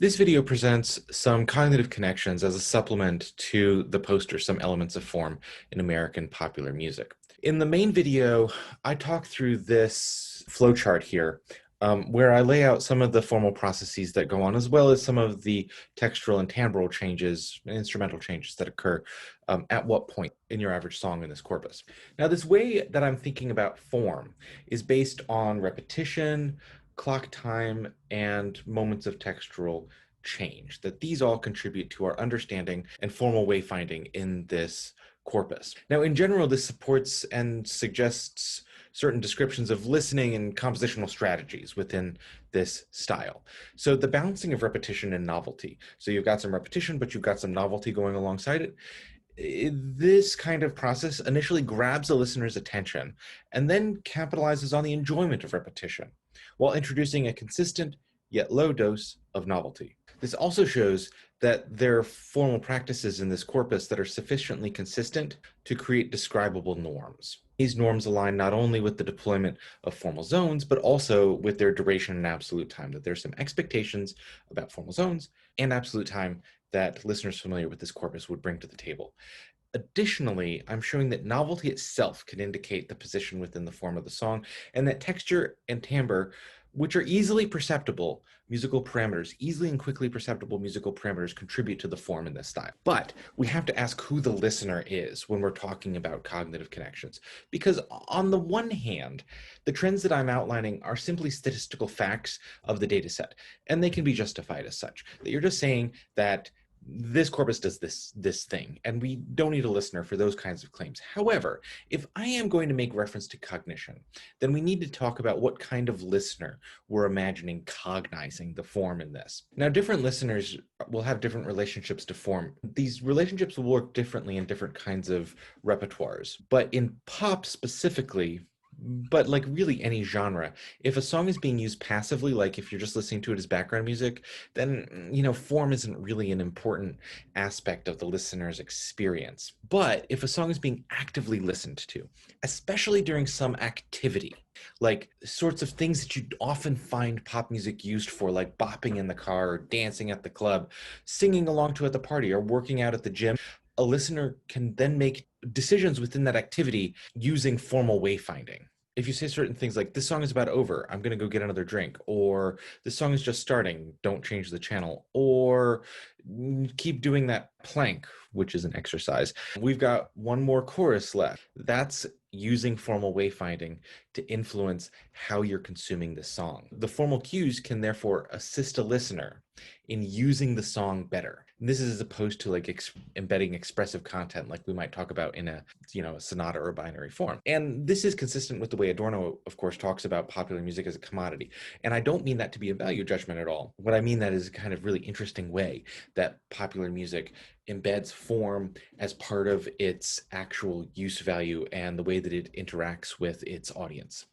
This video presents some cognitive connections as a supplement to the poster Some Elements of Form in American Popular Music. In the main video, I talk through this flowchart here, where I lay out some of the formal processes that go on, as well as some of the textural and timbral changes, instrumental changes that occur at what point in your average song in this corpus. Now, this way that I'm thinking about form is based on repetition, clock time, and moments of textural change, that these all contribute to our understanding and formal wayfinding in this corpus. Now, in general, this supports and suggests certain descriptions of listening and compositional strategies within this style. So the balancing of repetition and novelty. So you've got some repetition, but you've got some novelty going alongside it. This kind of process initially grabs the listener's attention and then capitalizes on the enjoyment of repetition while introducing a consistent yet low dose of novelty. This also shows that there are formal practices in this corpus that are sufficiently consistent to create describable norms. These norms align not only with the deployment of formal zones, but also with their duration and absolute time, that there's some expectations about formal zones and absolute time that listeners familiar with this corpus would bring to the table. Additionally, I'm showing that novelty itself can indicate the position within the form of the song, and that texture and timbre, which are easily perceptible musical parameters, easily and quickly perceptible musical parameters, contribute to the form in this style. But we have to ask who the listener is when we're talking about cognitive connections. Because on the one hand, the trends that I'm outlining are simply statistical facts of the data set, and they can be justified as such. That you're just saying that this corpus does this thing, and we don't need a listener for those kinds of claims. However, if I am going to make reference to cognition, then we need to talk about what kind of listener we're imagining cognizing the form in this. Now, different listeners will have different relationships to form. These relationships will work differently in different kinds of repertoires, but in pop specifically, but like really any genre, if a song is being used passively, like if you're just listening to it as background music, then form isn't really an important aspect of the listener's experience. But if a song is being actively listened to, especially during some activity, like sorts of things that you often find pop music used for, like bopping in the car or dancing at the club, singing along to at the party, or working out at the gym, a listener can then make decisions within that activity using formal wayfinding. If you say certain things like, this song is about over, I'm going to go get another drink, or this song is just starting, don't change the channel, or keep doing that plank, which is an exercise. We've got one more chorus left. That's using formal wayfinding to influence how you're consuming the song. The formal cues can therefore assist a listener in using the song better. And this is as opposed to like embedding expressive content like we might talk about in a sonata or a binary form. And this is consistent with the way Adorno, of course, talks about popular music as a commodity. And I don't mean that to be a value judgment at all. What I mean that is a kind of really interesting way that popular music embeds form as part of its actual use value and the way that it interacts with its audience.